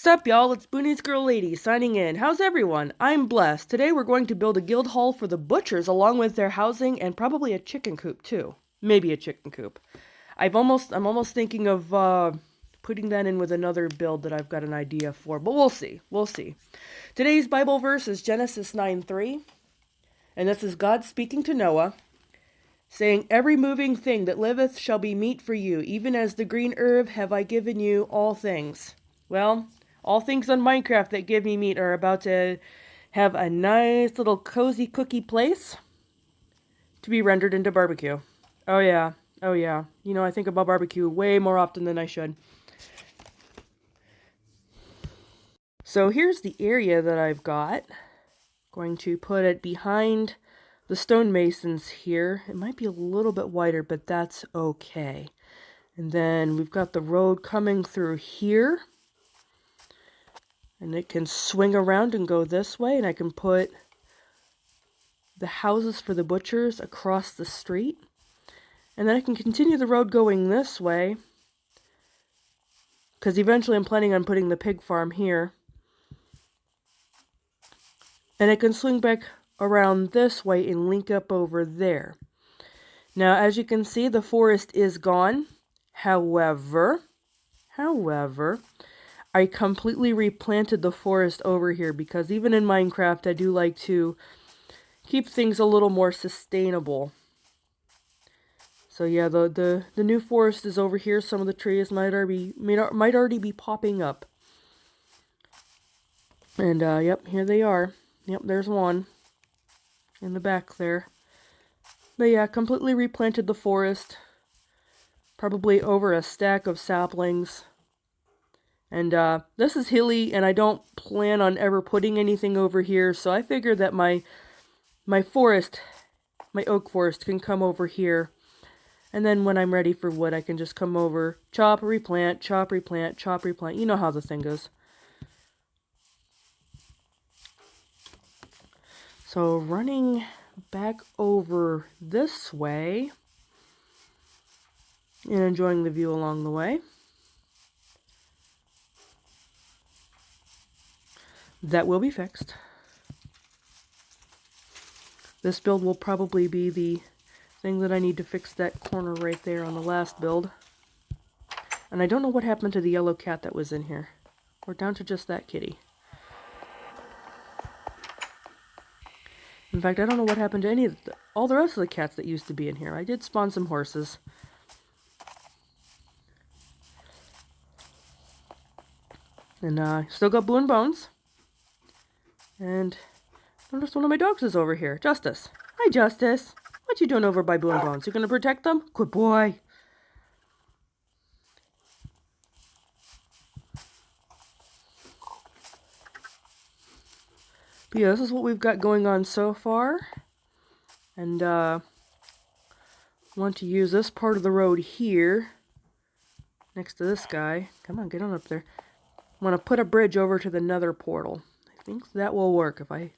Sup y'all, it's Booney's Girl Lady signing in. How's everyone? I'm blessed. Today we're going to build a guild hall for the butchers along with their housing and probably a chicken coop too. Maybe a chicken coop. I'm almost thinking of putting that in with another build that I've got an idea for, but we'll see. We'll see. Today's Bible verse is Genesis 9:3, and this is God speaking to Noah, saying, "Every moving thing that liveth shall be meat for you, even as the green herb have I given you all things." Well, all things on Minecraft that give me meat are about to have a nice little cozy cookie place to be rendered into barbecue. Oh yeah, oh yeah. You know, I think about barbecue way more often than I should. So here's the area that I've got. Going to put it behind the stonemasons here. It might be a little bit wider, but that's okay. And then we've got the road coming through here. And it can swing around and go this way, and I can put the houses for the butchers across the street. And then I can continue the road going this way, because eventually I'm planning on putting the pig farm here. And it can swing back around this way and link up over there. Now, as you can see, the forest is gone. However, I completely replanted the forest over here because even in Minecraft, I do like to keep things a little more sustainable. So yeah, the new forest is over here. Some of the trees might already be popping up. And yep, here they are. Yep, there's one in the back there. But yeah, completely replanted the forest. Probably over a stack of saplings. And this is hilly, and I don't plan on ever putting anything over here, so I figure that my forest, my oak forest, can come over here. And then when I'm ready for wood, I can just come over, chop, replant, chop, replant, chop, replant. You know how the thing goes. So running back over this way and enjoying the view along the way. That will be fixed. This build will probably be the thing that I need to fix that corner right there on the last build. And I don't know what happened to the yellow cat that was in here. We're down to just that kitty. In fact, I don't know what happened to any of all the rest of the cats that used to be in here. I did spawn some horses. And still got Blue and Bones. And notice one of my dogs is over here. Justice. Hi, Justice. What you doing over by Blue and Bones? You gonna protect them? Good boy. But yeah, this is what we've got going on so far. And want to use this part of the road here next to this guy. Come on, get on up there. I want to put a bridge over to the nether portal. I think that will work if I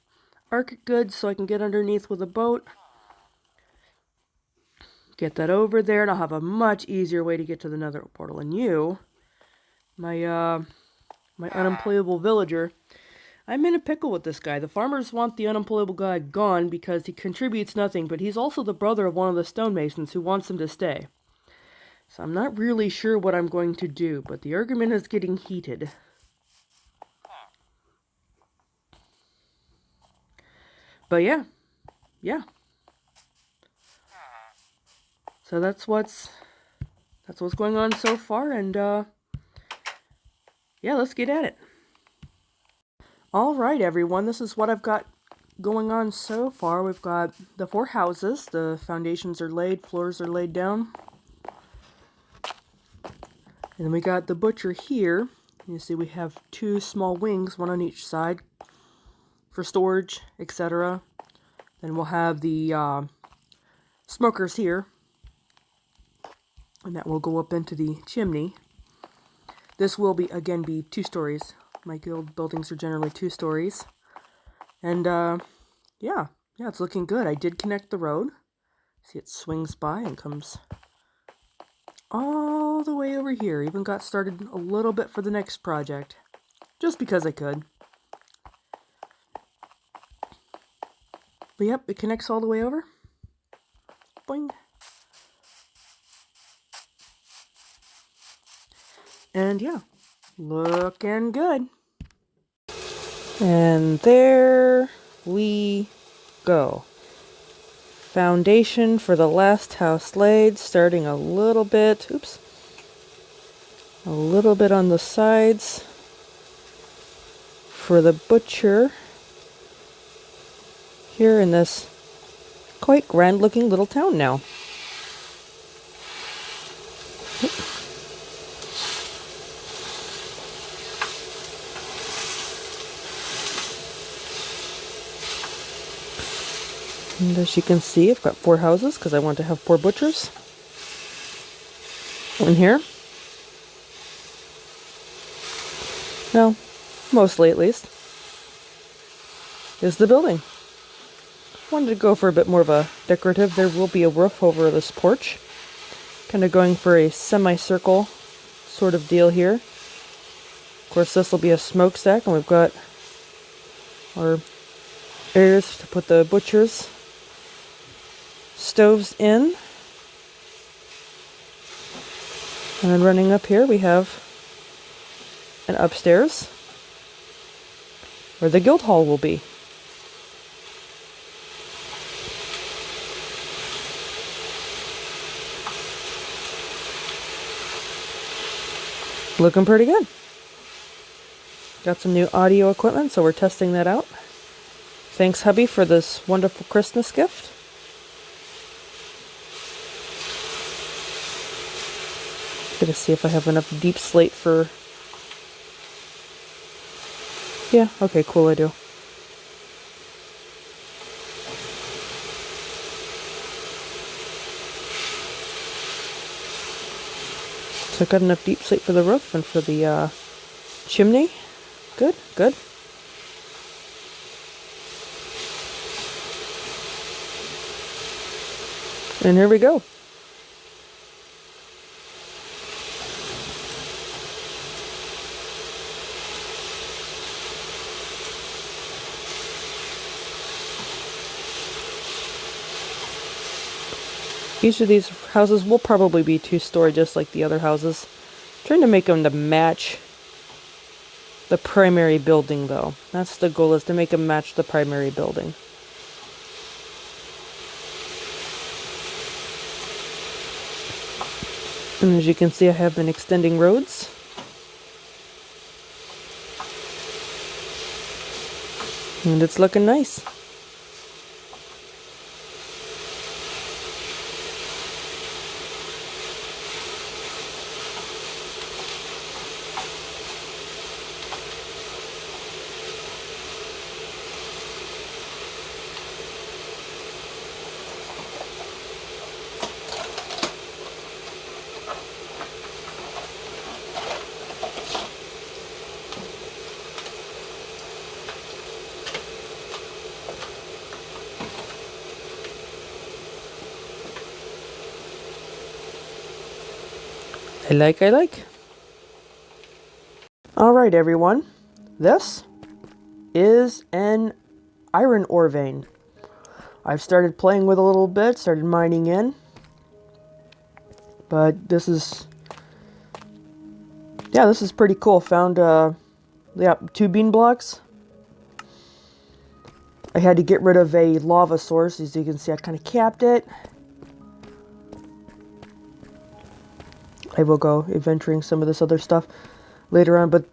arc it good so I can get underneath with a boat. Get that over there, and I'll have a much easier way to get to the nether portal. And you, my unemployable villager, I'm in a pickle with this guy. The farmers want the unemployable guy gone because he contributes nothing, but he's also the brother of one of the stonemasons who wants him to stay. So I'm not really sure what I'm going to do, but the argument is getting heated. But yeah. So that's what's going on so far, and yeah, let's get at it. All right, everyone, this is what I've got going on so far. We've got the 4 houses. The foundations are laid, floors are laid down. And then we got the butcher here. You see we have 2 small wings, one on each side for storage, etc. Then we'll have the smokers here. And that will go up into the chimney. This will again be 2 stories. My guild buildings are generally 2 stories. And yeah, it's looking good. I did connect the road. See, it swings by and comes all the way over here. Even got started a little bit for the next project. just because I could. But yep, it connects all the way over. Boing. And yeah, looking good. And there we go. Foundation for the last house laid, starting a little bit, a little bit on the sides for the butcher here in this quite grand looking little town now. And as you can see, I've got 4 houses because I want to have 4 butchers. In here. No, mostly at least, is the building. Wanted to go for a bit more of a decorative. There will be a roof over this porch. Kind of going for a semicircle sort of deal here. Of course, this will be a smokestack, and we've got our areas to put the butcher's stoves in. And then running up here, we have an upstairs where the guild hall will be. Looking pretty good. Got some new audio equipment, so we're testing that out. Thanks, hubby, for this wonderful Christmas gift. Gonna see if I have enough deep slate for... Yeah, okay, cool, I do. So I got enough deep slate for the roof and for the chimney. Good, good. And here we go. Each of these houses will probably be 2-story just like the other houses. I'm trying to make them to match the primary building though. That's the goal, is to make them match the primary building. And as you can see, I have been extending roads. And it's looking nice. I like. Alright everyone, this is an iron ore vein. I've started playing with a little bit, started mining in. But this is... yeah, this is pretty cool. Found, 2 bean blocks. I had to get rid of a lava source. As you can see, I kind of capped it. I will go adventuring some of this other stuff later on, but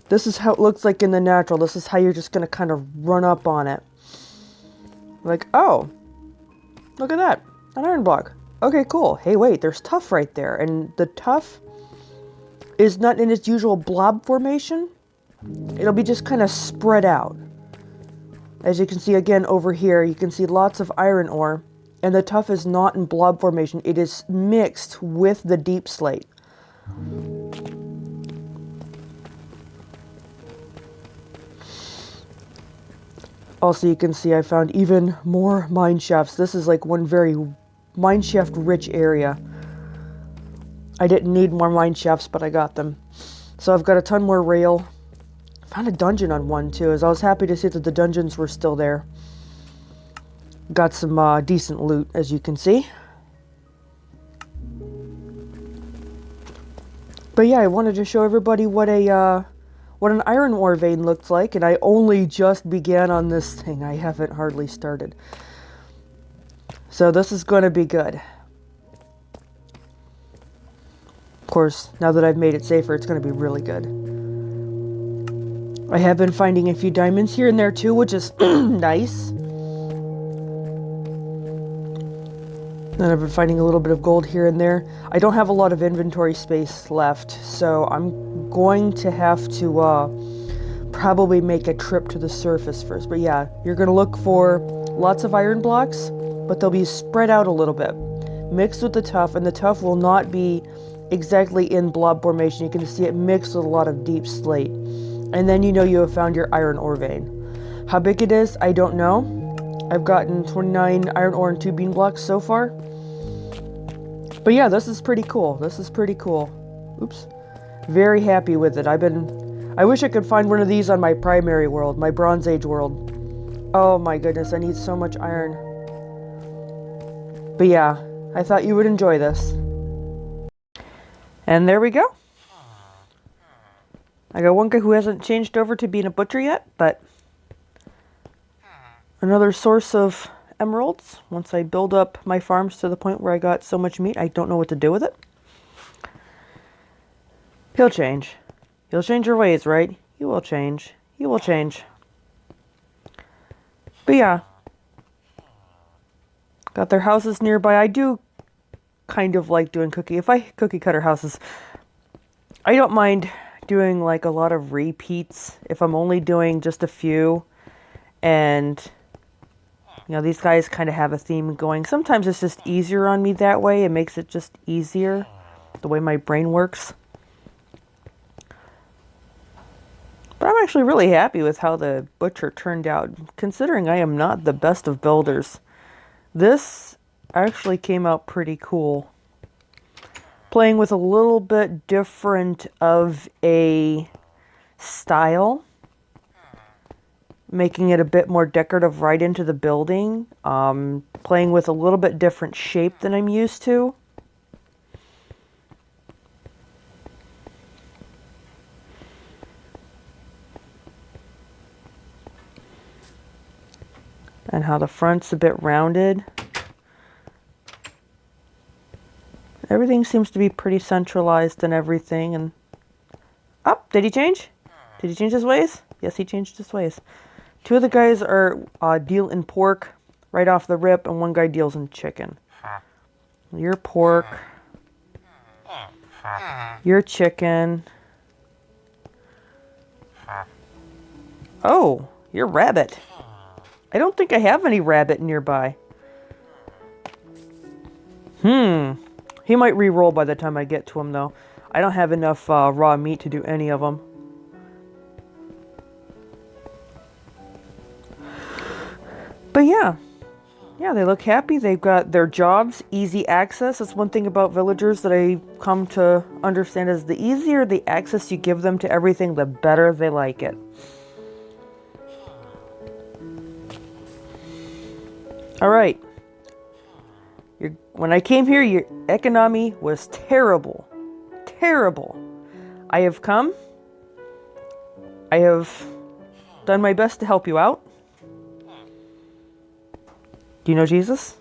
this is how it looks like in the natural. This is how you're just going to kind of run up on it. Like, oh, look at that, an iron block. Okay, cool. Hey, wait, there's tuff right there. And the tuff is not in its usual blob formation. It'll be just kind of spread out. As you can see again over here, you can see lots of iron ore. And the tuff is not in blob formation. It is mixed with the deep slate. Also, you can see I found even more mine shafts. This is like one very mine shaft rich area. I didn't need more mine shafts, but I got them. So I've got a ton more rail. Found a dungeon on one too, as I was happy to see that the dungeons were still there. Got some decent loot, as you can see. But yeah, I wanted to show everybody what an iron ore vein looked like, and I only just began on this thing. I haven't hardly started. So this is going to be good. Of course, now that I've made it safer, it's going to be really good. I have been finding a few diamonds here and there too, which is nice. And I've been finding a little bit of gold here and there. I don't have a lot of inventory space left, so I'm going to have to probably make a trip to the surface first. But yeah, you're going to look for lots of iron blocks, but they'll be spread out a little bit, mixed with the tuff, and the tuff will not be exactly in blob formation. You can see it mixed with a lot of deep slate. And then you know you have found your iron ore vein. How big it is, I don't know. I've gotten 29 iron ore and 2 bean blocks so far. But yeah, this is pretty cool. This is pretty cool. Oops. Very happy with it. I wish I could find one of these on my primary world, my Bronze Age world. Oh my goodness, I need so much iron. But yeah, I thought you would enjoy this. And there we go. I got one guy who hasn't changed over to being a butcher yet, but another source of emeralds. Once I build up my farms to the point where I got so much meat, I don't know what to do with it. He'll change. He'll change your ways, right? He will change. He will change. But yeah. Got their houses nearby. I do kind of like doing cookie cutter houses. I don't mind doing like a lot of repeats if I'm only doing just a few. And you know, these guys kind of have a theme going. Sometimes it's just easier on me that way. It makes it just easier, the way my brain works. But I'm actually really happy with how the butcher turned out, considering I am not the best of builders. This actually came out pretty cool. Playing with a little bit different of a style. Making it a bit more decorative right into the building. Playing with a little bit different shape than I'm used to. And how the front's a bit rounded. Everything seems to be pretty centralized and everything. And oh, did he change? Did he change his ways? Yes, he changed his ways. 2 of the guys are deal in pork right off the rip, and 1 guy deals in chicken. You're pork. You're chicken. Oh, you're rabbit. I don't think I have any rabbit nearby. He might re-roll by the time I get to him, though. I don't have enough raw meat to do any of them. But yeah, they look happy. They've got their jobs, easy access. That's one thing about villagers that I come to understand is the easier the access you give them to everything, the better they like it. All right. When I came here, your economy was terrible. Terrible. I have come. I have done my best to help you out. Do you know Jesus?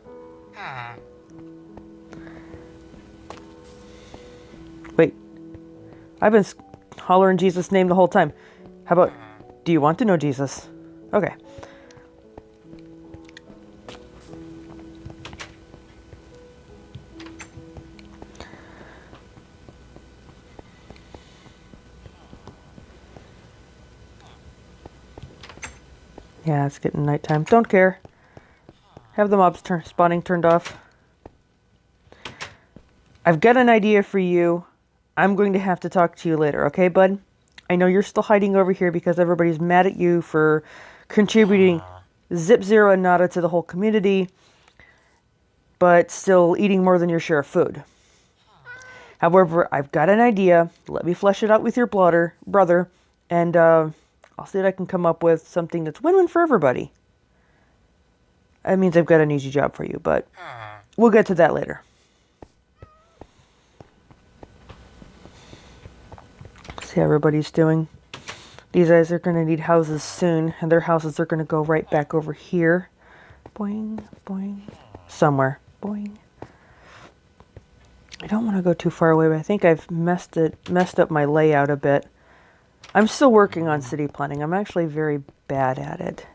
Wait. I've been hollering Jesus' name the whole time. How about, do you want to know Jesus? Okay. Yeah, it's getting nighttime. Don't care. Have the mobs spawning turned off. I've got an idea for you. I'm going to have to talk to you later, okay, bud? I know you're still hiding over here because everybody's mad at you for contributing Zip, Zero, and Nada to the whole community, but still eating more than your share of food. However, I've got an idea. Let me flesh it out with your brother, and I'll see if I can come up with something that's win-win for everybody. That means I've got an easy job for you, but we'll get to that later. See how everybody's doing. These guys are going to need houses soon, and their houses are going to go right back over here. Boing, boing. Somewhere. Boing. I don't want to go too far away, but I think I've messed up my layout a bit. I'm still working on city planning. I'm actually very bad at it.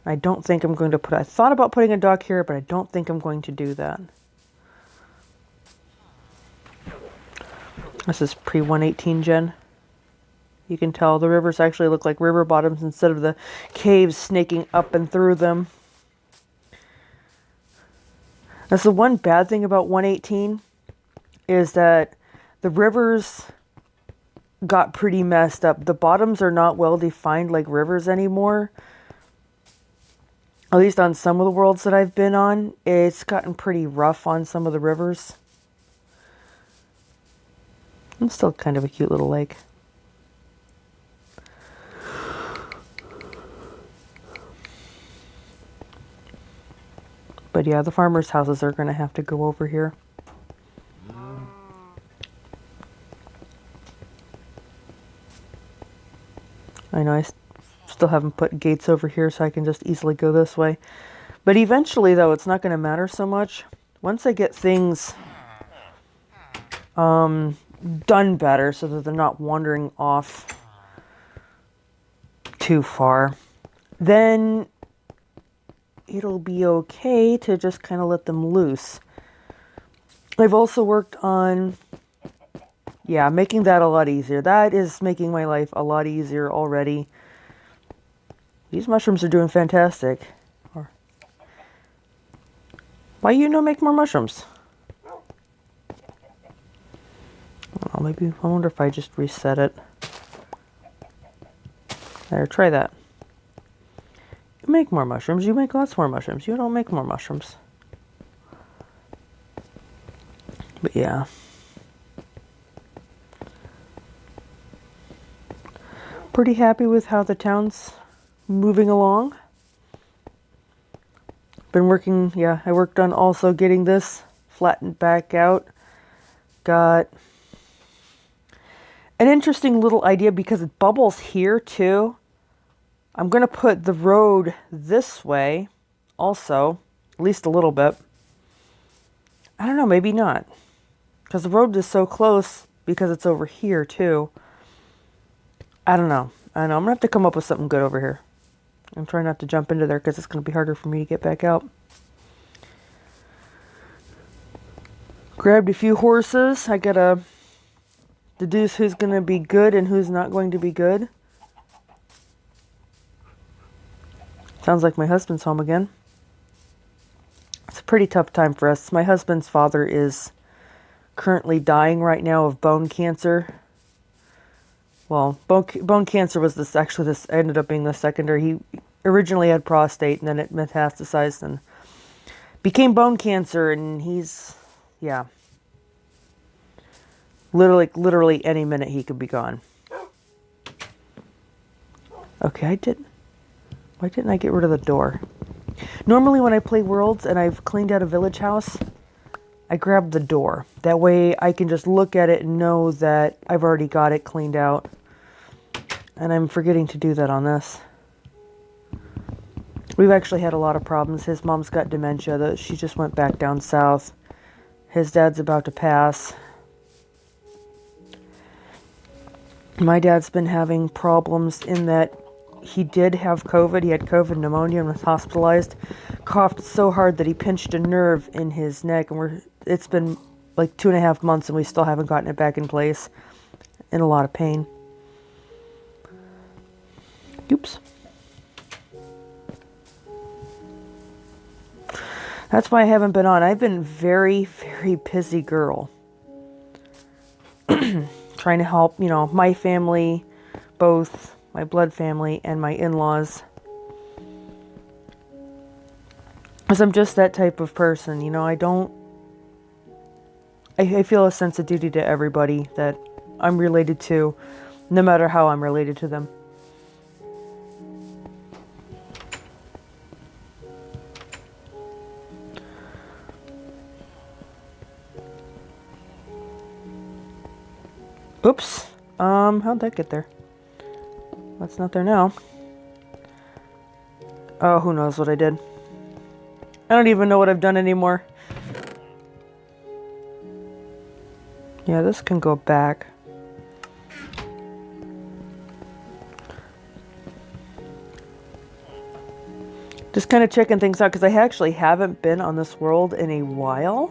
I don't think I'm going to I thought about putting a dock here, but I don't think I'm going to do that. This is pre-118 gen. You can tell the rivers actually look like river bottoms instead of the caves snaking up and through them. That's the one bad thing about 118 is that the rivers got pretty messed up. The bottoms are not well defined like rivers anymore. At least on some of the worlds that I've been on, it's gotten pretty rough on some of the rivers. It's still kind of a cute little lake. But yeah, the farmers' houses are going to have to go over here. I know I still haven't put gates over here, so I can just easily go this way. But eventually, though, it's not going to matter so much. Once I get things done better so that they're not wandering off too far, then it'll be okay to just kind of let them loose. I've also worked on, making that a lot easier. That is making my life a lot easier already. These mushrooms are doing fantastic. Why you no make more mushrooms? Oh, maybe, I wonder if I just reset it. There, try that. You make more mushrooms, you make lots more mushrooms. You don't make more mushrooms. But yeah. Pretty happy with how the town's moving along. Been working, I worked on also getting this flattened back out. Got an interesting little idea because it bubbles here too. I'm going to put the road this way also, at least a little bit. I don't know, maybe not. Because the road is so close because it's over here too. I don't know. I'm going to have to come up with something good over here. I'm trying not to jump into there because it's going to be harder for me to get back out. Grabbed a few horses. I got to deduce who's going to be good and who's not going to be good. Sounds like my husband's home again. It's a pretty tough time for us. My husband's father is currently dying right now of bone cancer. Well, bone cancer was this ended up being the secondary. He originally had prostate and then it metastasized and became bone cancer, and he's, literally any minute he could be gone. Okay, why didn't I get rid of the door? Normally when I play Worlds and I've cleaned out a village house, I grab the door. That way I can just look at it and know that I've already got it cleaned out. And I'm forgetting to do that on this. We've actually had a lot of problems. His mom's got dementia. She just went back down south. His dad's about to pass. My dad's been having problems in that he did have COVID. He had COVID pneumonia and was hospitalized. Coughed so hard that he pinched a nerve in his neck. And it's been like 2.5 months and we still haven't gotten it back in place. In a lot of pain. Oops. That's why I haven't been on. I've been very, very busy girl. Trying to help, my family, both my blood family and my in-laws. Because I'm just that type of person, I feel a sense of duty to everybody that I'm related to, no matter how I'm related to them. Oops. How'd that get there? That's not there now. Oh, who knows what I did. I don't even know what I've done anymore. Yeah, this can go back. Just kind of checking things out because I actually haven't been on this world in a while.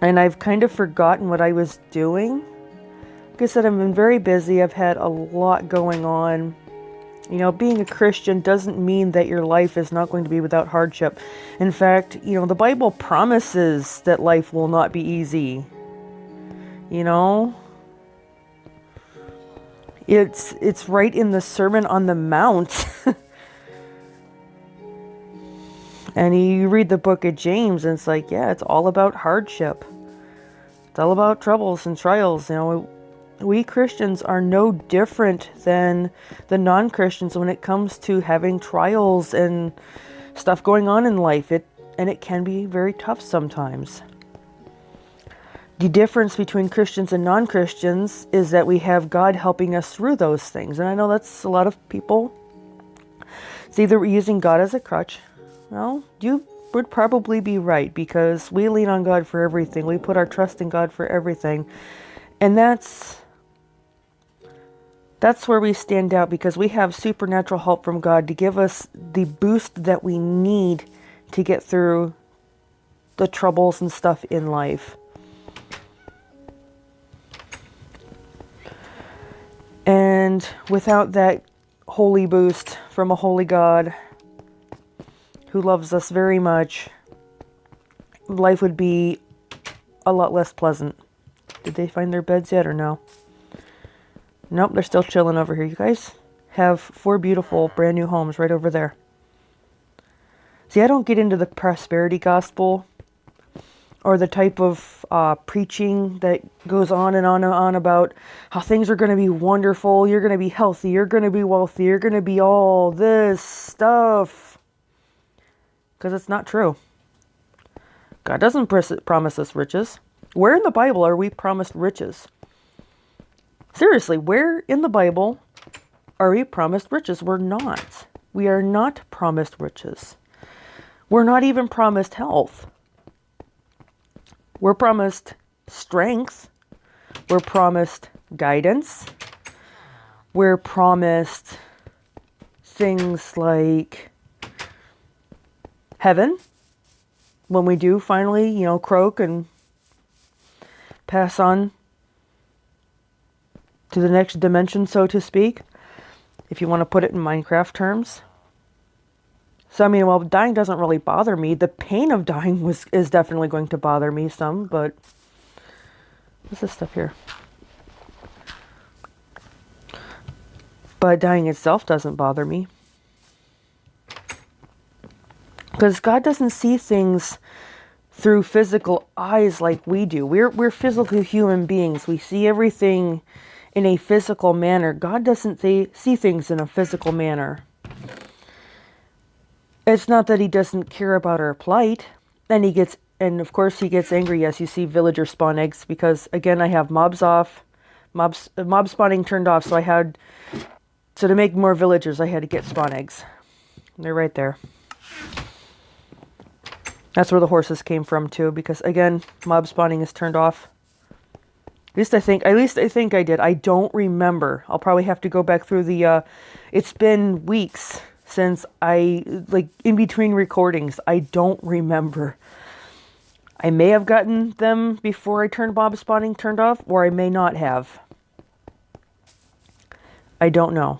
And I've kind of forgotten what I was doing. Like I said, I've been very busy. I've had a lot going on. You know, being a Christian doesn't mean that your life is not going to be without hardship. In fact, you know, the Bible promises that life will not be easy. You know? It's right in the Sermon on the Mount. And you read the book of James and it's like, yeah, it's all about hardship. It's all about troubles and trials. You know, we Christians are no different than the non-Christians when it comes to having trials and stuff going on in life. It can be very tough sometimes. The difference between Christians and non-Christians is that we have God helping us through those things. And I know that's a lot of people. It's either we're using God as a crutch. Well, you would probably be right because we lean on God for everything. We put our trust in God for everything. And that's where we stand out because we have supernatural help from God to give us the boost that we need to get through the troubles and stuff in life. And without that holy boost from a holy God who loves us very much, life would be a lot less pleasant. Did they find their beds yet or no? Nope, they're still chilling over here. You guys have 4 beautiful brand new homes right over there. See, I don't get into the prosperity gospel or the type of preaching that goes on and on and on about how things are going to be wonderful. You're going to be healthy. You're going to be wealthy. You're going to be all this stuff. Because it's not true. God doesn't promise us riches. Where in the Bible are we promised riches? Seriously, where in the Bible are we promised riches? We're not. We are not promised riches. We're not even promised health. We're promised strength. We're promised guidance. We're promised things like heaven, when we do finally, you know, croak and pass on to the next dimension, so to speak, if you want to put it in Minecraft terms. So, I mean, well, dying doesn't really bother me. The pain of dying is definitely going to bother me some, but what's this stuff here? But dying itself doesn't bother me. Because God doesn't see things through physical eyes like we do. We're physical human beings. We see everything in a physical manner. God doesn't see things in a physical manner. It's not that he doesn't care about our plight. And of course he gets angry. Yes, you see villagers spawn eggs because, again, I have mobs off. Mob spawning turned off. So to make more villagers, I had to get spawn eggs. They're right there. That's where the horses came from too, because again, mob spawning is turned off. At least I think I did. I don't remember. I'll probably have to go back through the, it's been weeks since in between recordings, I don't remember. I may have gotten them before I turned mob spawning turned off, or I may not have. I don't know.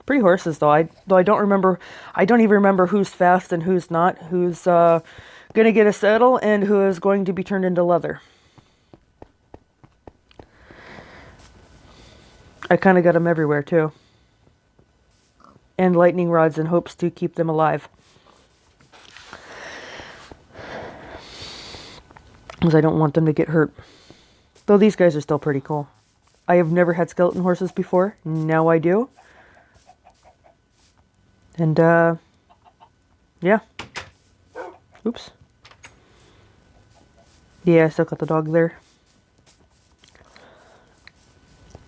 Pretty horses though. I don't remember. I don't even remember who's fast and who's not. Who's gonna get a saddle and who is going to be turned into leather. I kind of got them everywhere too. And lightning rods in hopes to keep them alive. Because I don't want them to get hurt. Though these guys are still pretty cool. I have never had skeleton horses before. Now I do. And, yeah. Oops. Yeah, I still got the dog there.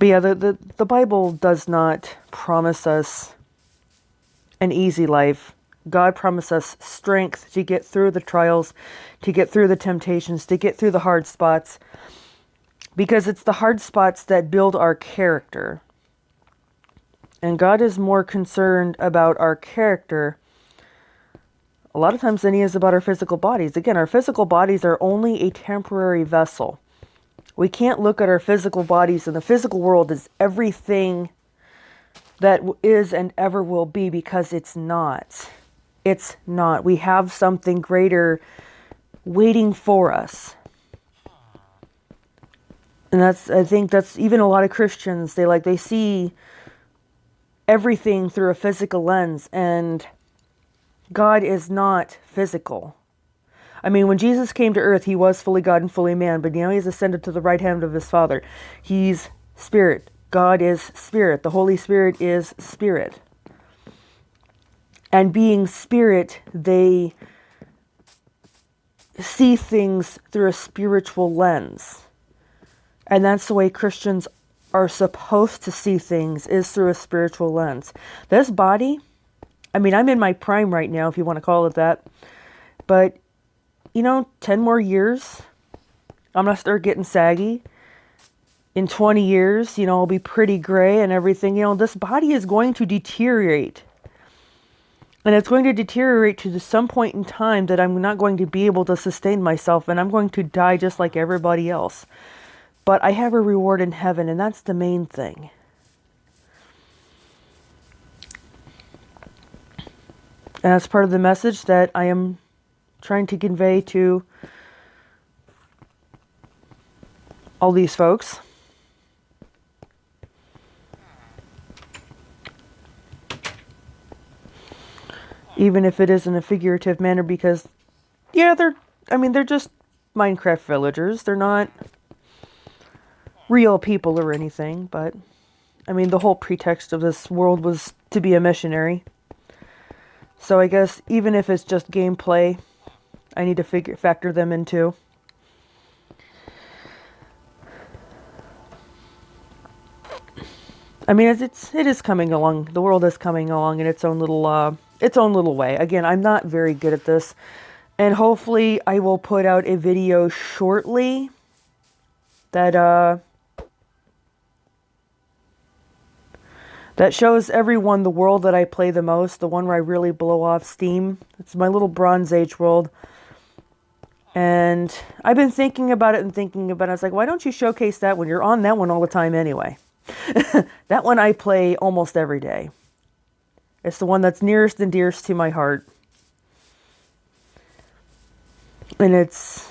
But yeah, the Bible does not promise us an easy life. God promised us strength to get through the trials, to get through the temptations, to get through the hard spots, because it's the hard spots that build our character. And God is more concerned about our character a lot of times than he is about our physical bodies. Again, our physical bodies are only a temporary vessel. We can't look at our physical bodies, and the physical world as everything that is and ever will be, because it's not. It's not. We have something greater waiting for us. And I think that's even a lot of Christians, they see everything through a physical lens, and God is not physical. I mean, when Jesus came to earth, he was fully God and fully man, but now he's ascended to the right hand of his Father. He's spirit. God is spirit. The Holy Spirit is spirit. And being spirit, they see things through a spiritual lens. And that's the way Christians are supposed to see things, is through a spiritual lens. This body, I mean, I'm in my prime right now, if you want to call it that. But, 10 more years, I'm going to start getting saggy. In 20 years, I'll be pretty gray and everything. This body is going to deteriorate. And it's going to deteriorate to some point in time that I'm not going to be able to sustain myself, and I'm going to die just like everybody else. But I have a reward in heaven, and that's the main thing. And that's part of the message that I am trying to convey to all these folks. Even if it is in a figurative manner, because, they're just Minecraft villagers. They're not real people or anything, but, the whole pretext of this world was to be a missionary. So I guess even if it's just gameplay, I need to factor them in too. It is coming along. The world is coming along in its own little way. Again, I'm not very good at this, and hopefully I will put out a video shortly that shows everyone the world that I play the most, the one where I really blow off steam. It's my little Bronze Age world. And I've been thinking about it. I was like, why don't you showcase that when you're on that one all the time anyway? That one I play almost every day. It's the one that's nearest and dearest to my heart. And it's,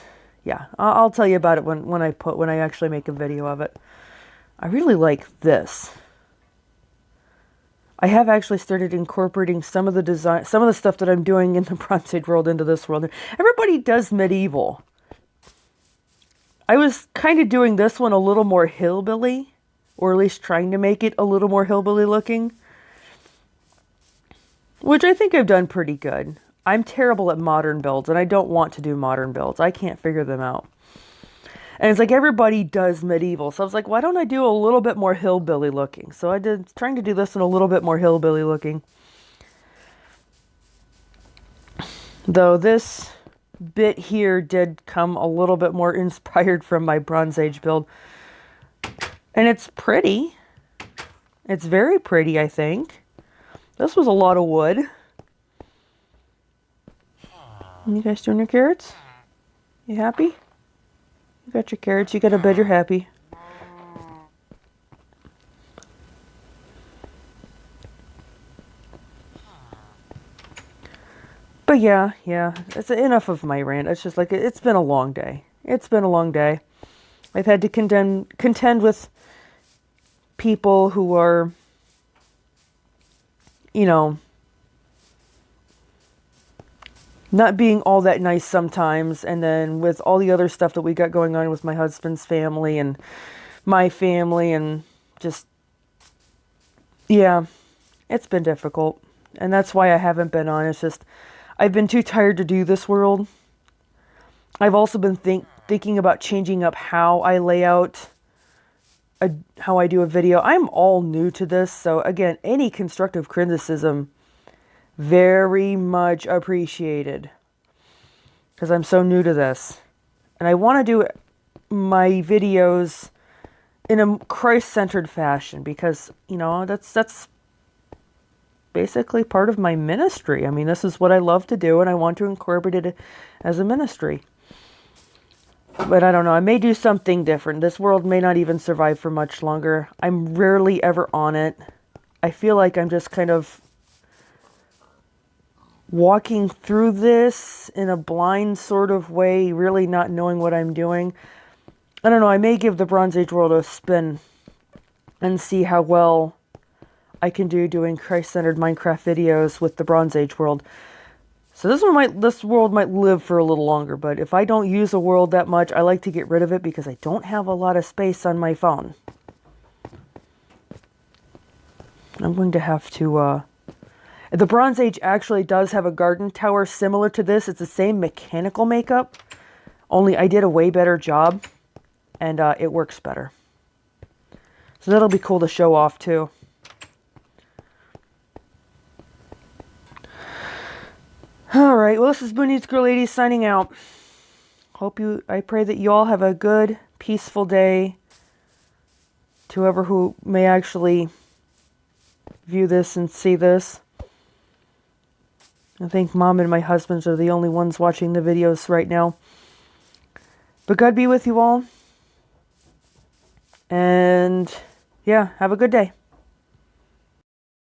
I'll tell you about it when I actually make a video of it. I really like this. I have actually started incorporating some of the stuff that I'm doing in the Bronze Age world into this world. Everybody does medieval. I was kind of doing this one a little more hillbilly, or at least trying to make it a little more hillbilly looking, which I think I've done pretty good. I'm terrible at modern builds, and I don't want to do modern builds. I can't figure them out. And it's like everybody does medieval. So I was like, why don't I do a little bit more hillbilly looking? So I did, trying to do this in a little bit more hillbilly looking. Though this bit here did come a little bit more inspired from my Bronze Age build. And it's pretty. It's very pretty, I think. This was a lot of wood. You guys doing your carrots? You happy? You got your carrots, you got a bed, you're happy. But yeah, it's enough of my rant. It's just like, it's been a long day. It's been a long day. I've had to contend with people who are, not being all that nice sometimes, and then with all the other stuff that we got going on with my husband's family and my family, and just, it's been difficult. And that's why I haven't been on. It's just, I've been too tired to do this world. I've also been thinking about changing up how I lay out how I do a video. I'm all new to this, so again, any constructive criticism, very much appreciated. Because I'm so new to this. And I want to do my videos in a Christ-centered fashion because, you know, that's basically part of my ministry. I mean, this is what I love to do, and I want to incorporate it as a ministry. But I don't know, I may do something different. This world may not even survive for much longer. I'm rarely ever on it. I feel like I'm just kind of walking through this in a blind sort of way, really not knowing what I'm doing. I don't know, I may give the Bronze Age world a spin and see how well I can do doing Christ-centered Minecraft videos with the Bronze Age world. So this world might live for a little longer, but if I don't use a world that much, I like to get rid of it because I don't have a lot of space on my phone. I'm going to have to, the Bronze Age actually does have a garden tower similar to this. It's the same mechanical makeup, only I did a way better job, and it works better. So that'll be cool to show off too. Alright, well, this is Meaty Girl Lady signing out. I pray that you all have a good, peaceful day. To whoever who may actually view this and see this. I think Mom and my husband are the only ones watching the videos right now. But God be with you all. And yeah, have a good day.